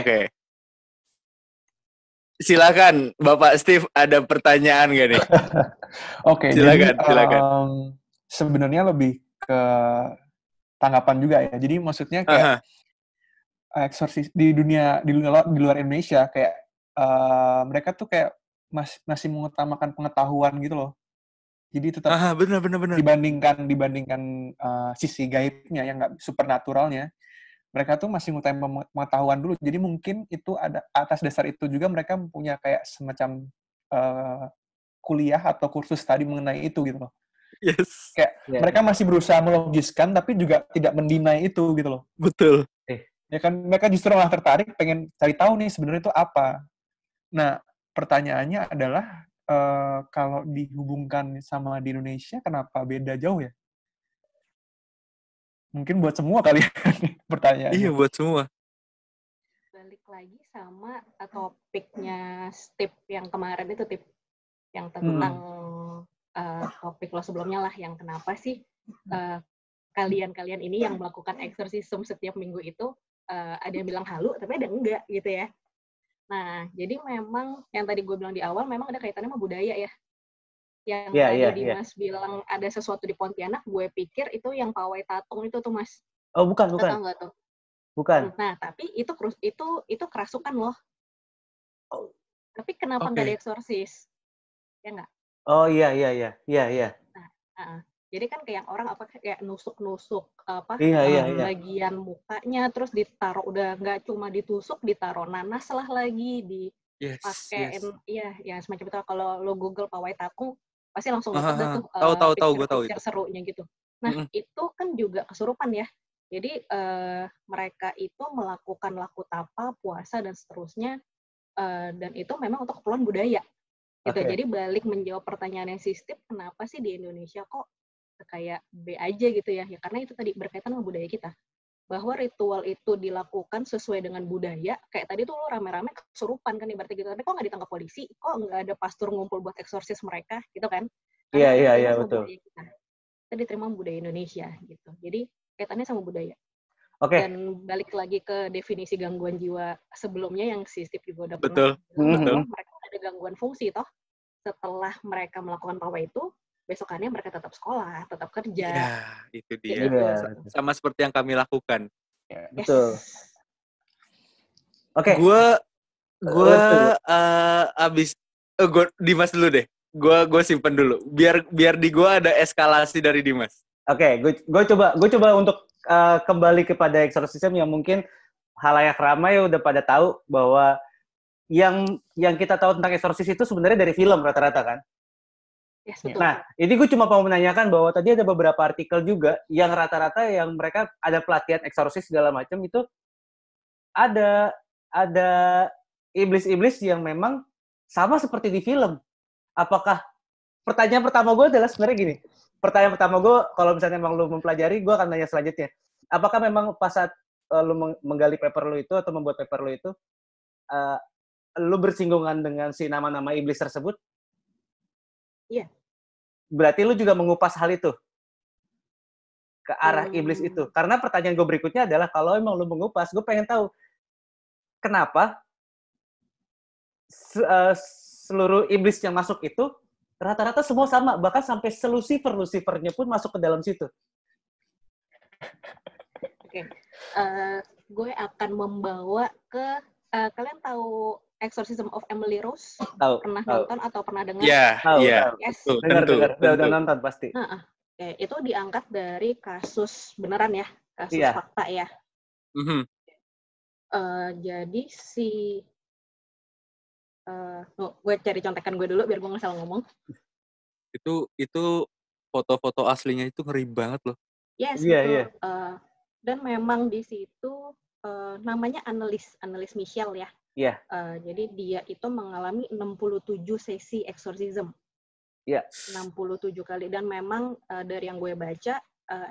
Oke. Silakan, Bapak Steve, ada pertanyaan nggak nih? Oke, Silakan, jadi silakan. sebenarnya lebih ke tanggapan juga ya. Jadi maksudnya kayak Aha. eksorsis di luar Indonesia kayak mereka tuh kayak masih mengutamakan pengetahuan gitu loh. Jadi tetap Aha, benar. dibandingkan sisi gaibnya yang nggak supernaturalnya, mereka tuh masih ngutamain pengetahuan dulu. Jadi mungkin itu ada atas dasar itu juga mereka punya kayak semacam uh, kuliah atau kursus tadi mengenai itu gitu loh. Yes. Kayak Ya, mereka masih berusaha melogiskan tapi juga tidak mendinai itu gitu loh. Betul. Ya kan mereka justru malah tertarik pengen cari tahu nih sebenarnya itu apa. Nah, pertanyaannya adalah kalau dihubungkan sama di Indonesia kenapa beda jauh ya? Mungkin buat semua kali ya pertanyaannya. Iya, buat semua. Balik lagi sama topiknya Steve yang kemarin itu, Tip, yang tentang topik lo sebelumnya lah, yang kenapa sih kalian ini yang melakukan eksorsisme setiap minggu itu ada yang bilang halu tapi ada enggak gitu ya. Nah, jadi memang yang tadi gue bilang di awal memang ada kaitannya sama budaya ya. Yang tadi Dimas bilang ada sesuatu di Pontianak, gue pikir itu yang pawai tatung itu tuh, Mas. Oh, bukan. Tahu nggak tuh? Bukan. Nah, tapi itu kerasukan loh. Oh. Tapi kenapa nggak dieksorsis? Ya nggak? Oh, iya. Nah, jadi kan kayak orang kayak nusuk-nusuk bagian mukanya, terus ditaruh, udah nggak cuma ditusuk, ditaruh nanas lah lagi, dipakein, ya semacam itu. Kalau lo Google pawai tatung, pasti langsung dapat tuh picture serunya gitu. Nah, itu kan juga kesurupan ya. Jadi mereka itu melakukan laku tapa, puasa, dan seterusnya, dan itu memang untuk keperluan budaya. Gitu. Jadi balik menjawab pertanyaan yang sistem, kenapa sih di Indonesia kok kayak B aja gitu ya? Ya karena itu tadi berkaitan dengan budaya kita. Bahwa ritual itu dilakukan sesuai dengan budaya. Kayak tadi tuh lo rame-rame kesurupan kan ibaratnya gitu. Tapi kok nggak ditangkap polisi? Kok nggak ada pastor ngumpul buat eksorsis mereka? Gitu kan? Iya, betul. Kita diterima budaya Indonesia gitu. Jadi kaitannya sama budaya. Oke. Dan balik lagi ke definisi gangguan jiwa sebelumnya yang si Steve juga udah Betul. pernah bahwa mereka ada gangguan fungsi toh. Setelah mereka melakukan pawai itu, besokannya mereka tetap sekolah, tetap kerja. Ya, itu dia. Gitu. Sama seperti yang kami lakukan. Betul. Oke. Gue abis Dimas dulu deh. Gue simpen dulu. Biar di gue ada eskalasi dari Dimas. Oke, gue coba untuk kembali kepada eksorsisme yang mungkin halayak ramai udah pada tahu bahwa yang kita tahu tentang eksorsis itu sebenarnya dari film rata-rata kan. Yes, betul. Nah, ini gue cuma mau menanyakan bahwa tadi ada beberapa artikel juga yang rata-rata yang mereka ada pelatihan eksorsis segala macam itu ada iblis-iblis yang memang sama seperti di film. Apakah pertanyaan pertama gue adalah sebenarnya gini. Pertanyaan pertama gue, kalau misalnya emang lu mempelajari, gue akan tanya selanjutnya. Apakah memang pas saat lu menggali paper lu itu atau membuat paper lu itu, lu bersinggungan dengan si nama-nama iblis tersebut? Iya. Berarti lu juga mengupas hal itu? Ke arah iblis itu? Karena pertanyaan gue berikutnya adalah, kalau emang lu mengupas, gue pengen tahu, kenapa seluruh iblis yang masuk itu rata-rata semua sama, bahkan sampai Lucifernya pun masuk ke dalam situ. Oke. Gue akan membawa ke kalian tahu Exorcism of Emily Rose? Pernah nonton atau pernah dengar? Iya. Yes. Tentu. Udah nonton pasti. Itu diangkat dari kasus beneran ya, kasus fakta ya. Jadi gue cari contekan gue dulu biar gue nggak salah ngomong. Itu foto-foto aslinya itu ngeri banget loh. Yes, betul. Dan memang di situ namanya Annelies Michel ya. Iya. Jadi dia itu mengalami 67 sesi exorcism. Iya. 67 kali. Dan memang dari yang gue baca,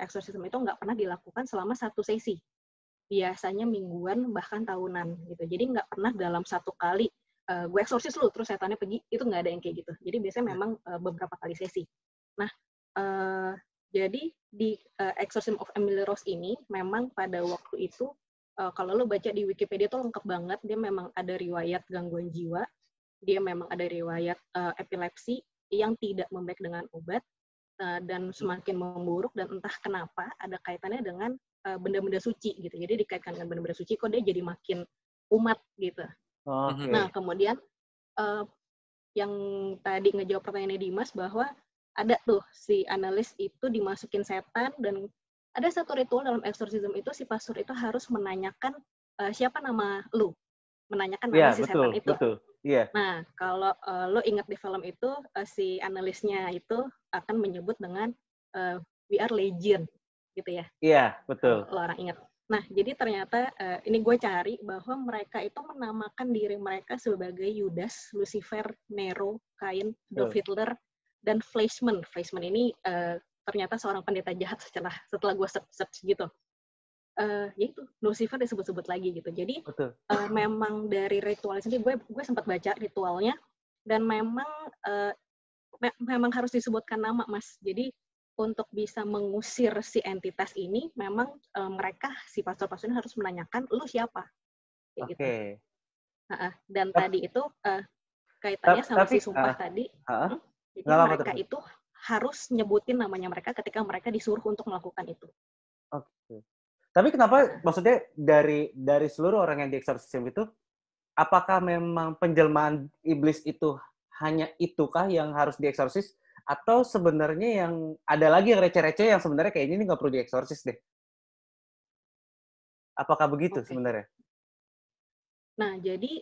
exorcism itu nggak pernah dilakukan selama satu sesi. Biasanya mingguan, bahkan tahunan gitu. Jadi nggak pernah dalam satu kali, gue eksorsis lu, terus setannya pergi, itu nggak ada yang kayak gitu. Jadi biasanya memang beberapa kali sesi. Nah, jadi di Exorcism of Emily Rose ini, memang pada waktu itu kalau lo baca di Wikipedia tuh lengkap banget. Dia memang ada riwayat gangguan jiwa, dia memang ada riwayat epilepsi yang tidak membaik dengan obat, dan semakin memburuk, dan entah kenapa ada kaitannya dengan benda-benda suci gitu. Jadi dikaitkan dengan benda-benda suci, kok dia jadi makin umat gitu. Oke. Nah, kemudian yang tadi ngejawab pertanyaannya Dimas, bahwa ada tuh si analis itu dimasukin setan, dan ada satu ritual dalam eksorsisme itu, si pastor itu harus menanyakan siapa nama lu, menanyakan nama si setan itu. Betul. Iya. Nah, kalau lo ingat di film itu, si analisnya itu akan menyebut dengan we are legion, gitu ya. Iya, betul. Lo orang ingat. Nah, jadi ternyata ini gue cari bahwa mereka itu menamakan diri mereka sebagai Yudas, Lucifer, Nero, Cain, Adolf Hitler, dan Fleischmann. Fleischmann ini ternyata seorang pendeta jahat setelah gue search gitu. Yaitu Lucifer disebut-sebut lagi gitu. Jadi memang dari ritual sendiri, gue sempat baca ritualnya, dan memang memang harus disebutkan nama, Mas. Jadi untuk bisa mengusir si entitas ini, memang mereka, si pastor-pastor ini harus menanyakan, lu siapa? Kayak gitu. Dan tadi itu kaitannya sama si sumpah tadi. Jadi mereka itu harus nyebutin namanya mereka ketika mereka disuruh untuk melakukan itu. Oke. Tapi kenapa, maksudnya dari seluruh orang yang dieksorsisme itu, apakah memang penjelmaan iblis itu hanya itukah yang harus dieksorsis, atau sebenarnya yang ada lagi yang receh-receh yang sebenarnya kayaknya ini nggak perlu dieksorsis deh? Apakah begitu sebenarnya? Nah, jadi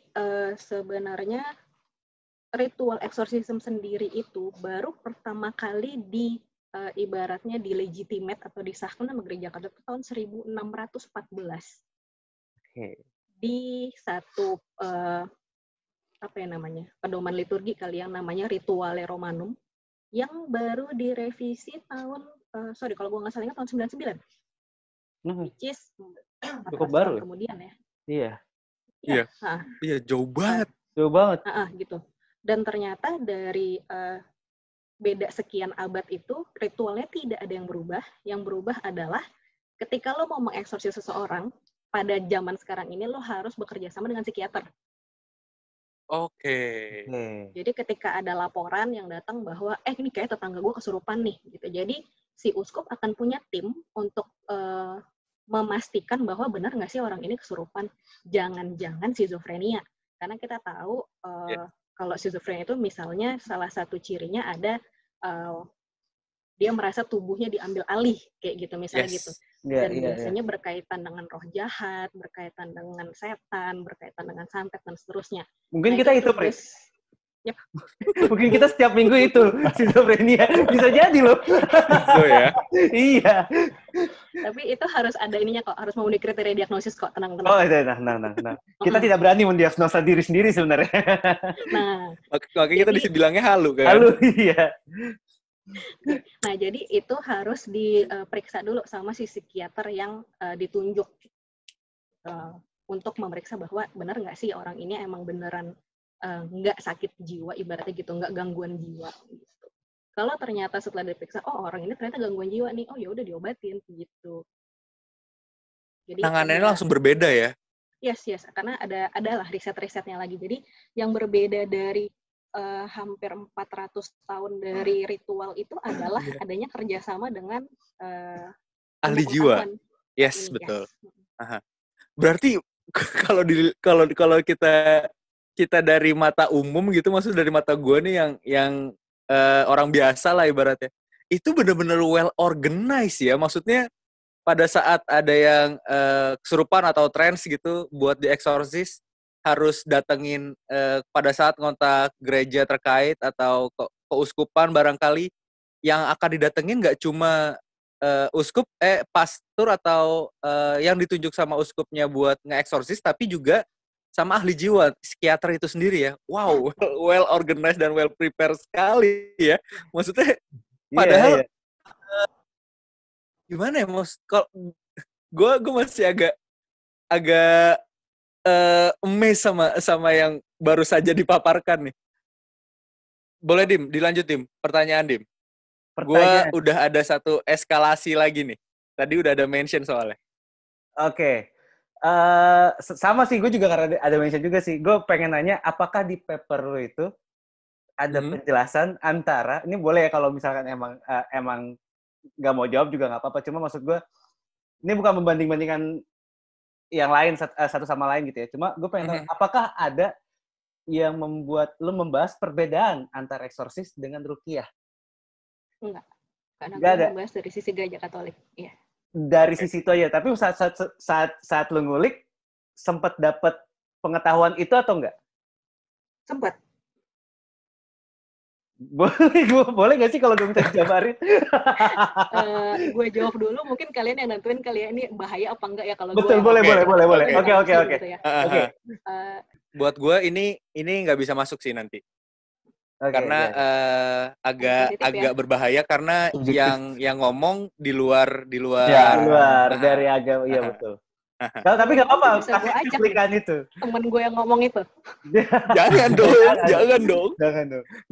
sebenarnya ritual eksorsisme sendiri itu baru pertama kali ibaratnya dilegitimate atau disahkan sama gereja Katolik tahun 1614. Di satu pedoman liturgi kali yang namanya Rituale Romanum, yang baru direvisi tahun kalau gue nggak salah ingat tahun 99. Which is cukup baru kemudian ya. Iya. Iya, jauh banget. Jauh banget. Gitu. Dan ternyata dari beda sekian abad itu, ritualnya tidak ada yang berubah. Yang berubah adalah ketika lo mau mengeksorsis seseorang, pada zaman sekarang ini lo harus bekerja sama dengan psikiater. Jadi ketika ada laporan yang datang bahwa ini kayak tetangga gue kesurupan nih, gitu. Jadi si uskup akan punya tim untuk memastikan bahwa benar nggak sih orang ini kesurupan. Jangan-jangan skizofrenia. Karena kita tahu kalau skizofrenia itu misalnya salah satu cirinya ada dia merasa tubuhnya diambil alih, kayak gitu misalnya gitu. Dan biasanya berkaitan dengan roh jahat, berkaitan dengan setan, berkaitan dengan santet, dan seterusnya. Mungkin kita itu, Pris. Yep. Mungkin kita setiap minggu itu skizofrenia. Bisa jadi loh. Itu ya. Iya. Tapi itu harus ada ininya kok, harus memenuhi kriteria diagnosis kok, tenang. Oh, nah. Kita tidak berani mendiagnosa diri sendiri sebenarnya. Nah, makanya kita dibilangnya halu kan. Halu, iya. Nah, jadi itu harus diperiksa dulu sama si psikiater yang ditunjuk untuk memeriksa bahwa benar nggak sih orang ini emang beneran nggak sakit jiwa, ibaratnya gitu, nggak gangguan jiwa gitu. Kalau ternyata setelah diperiksa, orang ini ternyata gangguan jiwa nih, ya udah diobatin gitu. Jadi tangannya langsung berbeda ya? Yes, karena adalah riset-risetnya lagi. Jadi yang berbeda dari hampir 400 tahun dari ritual itu adalah adanya kerjasama dengan ahli jiwa. Yes, betul. Aha. Berarti kalau kita dari mata umum gitu, maksud dari mata gue nih yang orang biasa lah ibaratnya, itu benar-benar well organized ya. Maksudnya pada saat ada yang kesurupan atau trance gitu buat dieksorsis, harus datengin pada saat ngontak gereja terkait atau keuskupan barangkali, yang akan didatengin nggak cuma uskup, pastor atau yang ditunjuk sama uskupnya buat nge-eksorsis, tapi juga sama ahli jiwa, psikiater itu sendiri ya. Wow, well organized dan well prepared sekali ya. Maksudnya, padahal gimana ya, kalau gue masih agak amazed sama yang baru saja dipaparkan nih. Boleh dilanjut pertanyaan Dim. Gue udah ada satu eskalasi lagi nih. Tadi udah ada mention soalnya. Oke. Sama sih, gue juga karena ada mention juga sih. Gue pengen nanya, apakah di paper lo itu ada penjelasan antara, ini boleh ya kalau misalkan emang nggak mau jawab juga nggak apa-apa. Cuma maksud gue, ini bukan membanding-bandingkan yang lain satu sama lain gitu ya. Cuma gue pengen tahu, apakah ada yang membuat lo membahas perbedaan antara eksorsis dengan ruqyah? Enggak. Karena gue membahas dari sisi gereja Katolik. Iya. Dari sisi itu aja. Tapi saat lo ngulik, sempat dapat pengetahuan itu atau enggak? Sempat. Boleh nggak sih kalau gue minta dijabarin? Gue jawab dulu, mungkin kalian yang nentuin kali ya, ini bahaya apa enggak ya kalau gue. Betul, boleh. Oke. Gitu ya. Oke. Buat gue ini nggak bisa masuk sih nanti. Karena agak berbahaya karena yang ngomong di luar dari agama, iya betul. Tapi nggak apa-apa, kasih cuplikan itu. Temen gue yang ngomong itu. Jangan dong.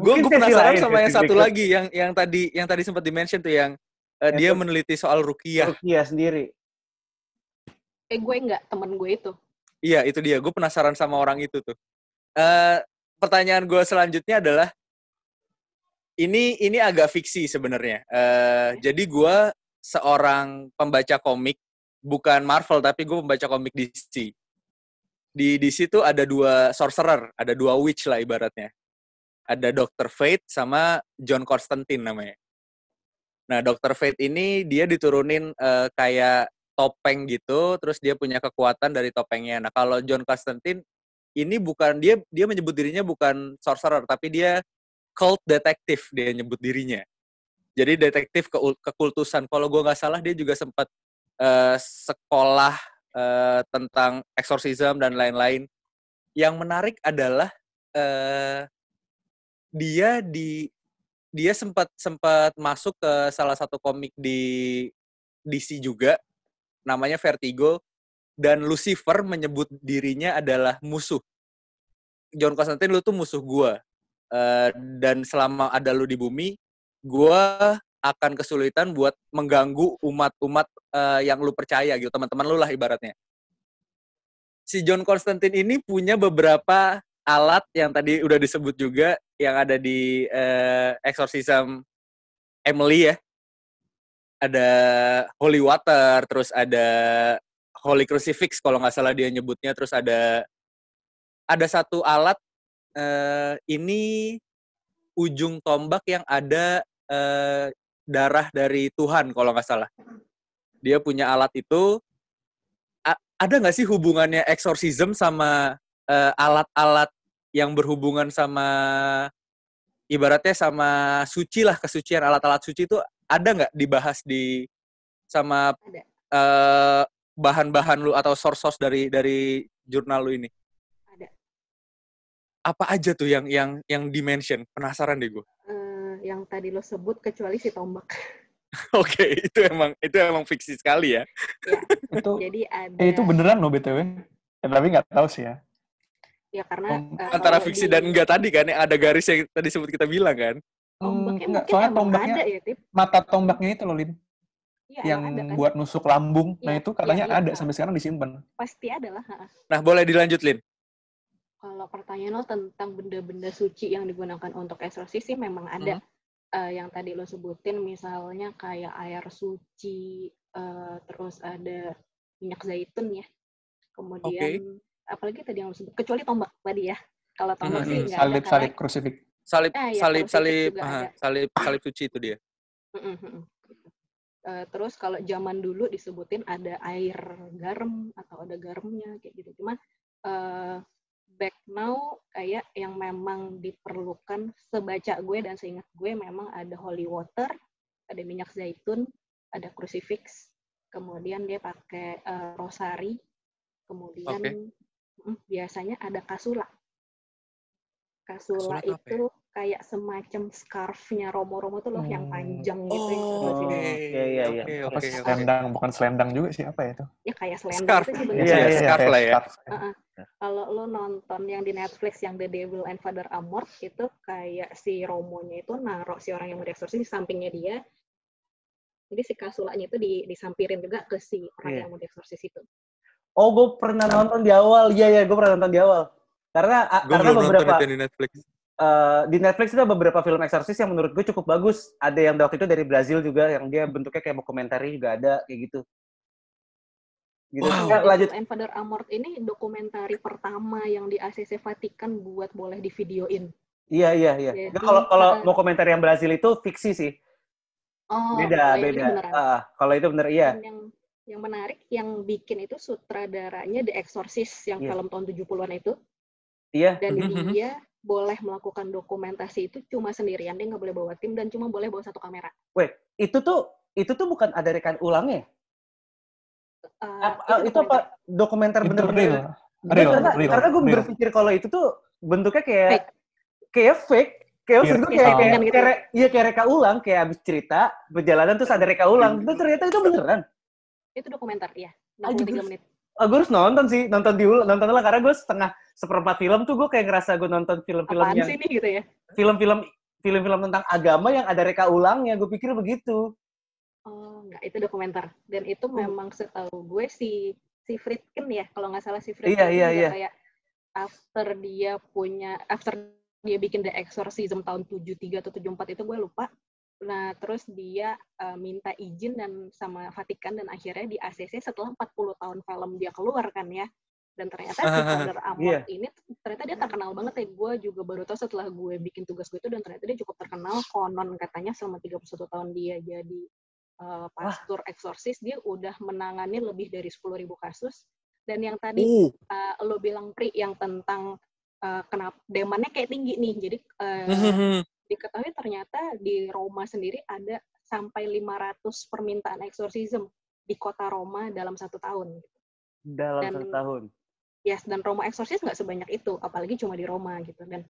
Gue penasaran sama yang satu lagi yang tadi sempat di-mention tuh yang dia meneliti soal ruqyah. Ruqyah sendiri. Gue enggak, temen gue itu. Iya, itu dia. Gue penasaran sama orang itu tuh. Pertanyaan gue selanjutnya adalah ini agak fiksi sebenarnya. Jadi gue seorang pembaca komik, bukan Marvel, tapi gue pembaca komik DC. Di DC tuh ada 2 sorcerer, ada 2 witch lah ibaratnya. Ada Dr. Fate sama John Constantine namanya. Nah, Dr. Fate ini dia diturunin kayak topeng gitu, terus dia punya kekuatan dari topengnya. Nah, kalau John Constantine ini bukan, dia menyebut dirinya bukan sorcerer, tapi dia cult detective, dia nyebut dirinya. Jadi detektif kekultusan. Kalau gue nggak salah, dia juga sempat sekolah tentang exorcism dan lain-lain. Yang menarik adalah dia sempat masuk ke salah satu komik di DC juga, namanya Vertigo, dan Lucifer menyebut dirinya adalah musuh. John Constantine, lu tuh musuh gue. Dan selama ada lu di bumi, gue akan kesulitan buat mengganggu umat-umat yang lu percaya gitu, teman-teman lu lah ibaratnya. Si John Constantine ini punya beberapa alat yang tadi udah disebut juga, yang ada di Exorcism Emily ya. Ada Holy Water, terus ada Holy Crucifix kalau nggak salah dia nyebutnya, terus ada satu alat, ini ujung tombak yang ada darah dari Tuhan kalau nggak salah. Dia punya alat itu. Ada nggak sih hubungannya exorcism sama alat-alat yang berhubungan sama ibaratnya sama suci lah, kesucian, alat-alat suci itu ada nggak dibahas sama bahan-bahan lu atau source dari jurnal lu ini? Ada. Apa aja tuh yang di-mention? Penasaran deh gue. Yang tadi lo sebut kecuali si tombak. Oke, itu emang fiksi sekali ya. Ya. Jadi ada. Itu beneran loh BTW. Tapi nggak tahu sih ya. Ya karena antara fiksi dan enggak tadi kan, yang ada garis yang tadi sebut kita bilang kan. Tombaknya soalnya tombaknya ada ya, Tip. Mata tombaknya itu loh, Lin. Ya, yang ada, kan? Buat nusuk lambung. Ya, nah itu katanya ada, ya. Sampai sekarang disimpan. Pasti ada lah. Nah, boleh dilanjut, Lin. Kalau pertanyaan lo tentang benda-benda suci yang digunakan untuk eksorsis sih memang ada. Yang tadi lo sebutin misalnya kayak air suci, terus ada minyak zaitun ya. Kemudian apalagi tadi yang lo sebut, kecuali tombak tadi ya. Kalau tombak sih nggak ada. Salib krusifik. Salib suci itu dia. Terus kalau zaman dulu disebutin ada air garam atau ada garamnya kayak gitu. Cuma back now kayak yang memang diperlukan, sebaca gue dan seingat gue memang ada holy water, ada minyak zaitun, ada crucifix, kemudian dia pakai rosari, kemudian biasanya ada kasula. Kasula itu kayak semacam scarf-nya Romo-Romo tuh loh yang panjang gitu. Iya. Selendang, bukan selendang juga sih, apa ya itu? Ya kayak selendang itu sih bener. Scarf lah ya. Kalau lo nonton yang di Netflix yang The Devil and Father Amorth itu kayak si Romonya itu naruh si orang yang mau dieksorsis di sampingnya dia. Jadi si kasulanya itu disampirin juga ke si orang yang mau dieksorsis itu. Oh, gue pernah nonton di awal. Iya, gue pernah nonton di awal. Karena beberapa di Netflix. Di Netflix itu ada beberapa film eksorsis yang menurut gue cukup bagus. Ada yang waktu itu dari Brazil juga, yang dia bentuknya kayak dokumenter juga ada, kayak gitu. Wow. Lanjut. And Father Amorth ini dokumentari pertama yang di ACC Vatikan buat boleh divideoin. Iya. Kalau mau komentar yang Brazil itu fiksi sih. Oh, beda. Kalau itu bener iya. Dan yang menarik, yang bikin itu sutradaranya The Exorcist yang film tahun 70-an itu. Iya. Dan dia boleh melakukan dokumentasi itu cuma sendirian, dia nggak boleh bawa tim dan cuma boleh bawa 1 kamera. Wait, itu tuh bukan ada rekan ulangnya? Itu apa dokumenter bener-bener? Karena gue berpikir kalau itu tuh bentuknya kayak fake. Kayak kayak reka ulang, kayak abis cerita perjalanan terus ada reka ulang. Itu ternyata itu beneran. Itu dokumenter ya, 63 menit. Gue harus nonton lah karena gue seperempat film tuh gue kayak ngerasa gue nonton film-film apaan yang sih nih gitu ya. Film-film tentang agama yang ada reka ulangnya, gue pikir begitu. Oh, enggak, itu dokumenter. Dan itu memang setahu gue si Friedkin ya, kalau nggak salah si Friedkin juga kayak after dia bikin The Exorcism tahun 73 atau 74 itu gue lupa. Nah, terus dia minta izin dan sama Vatikan dan akhirnya di ACC setelah 40 tahun film dia keluar kan ya. Dan ternyata si Father Amorth ini ternyata dia terkenal banget ya. Gue juga baru tahu setelah gue bikin tugas gue itu, dan ternyata dia cukup terkenal. Konon katanya selama 31 tahun dia jadi pastor eksorsis, dia udah menangani lebih dari 10.000 kasus. Dan yang tadi lo bilang Pri, yang tentang kenapa demannya kayak tinggi nih. Jadi diketahui ternyata di Roma sendiri ada sampai 500 permintaan eksorsisme di kota Roma dalam 1 tahun. Dalam 1 tahun? Yes, dan Roma eksorsis nggak sebanyak itu, apalagi cuma di Roma gitu. Dan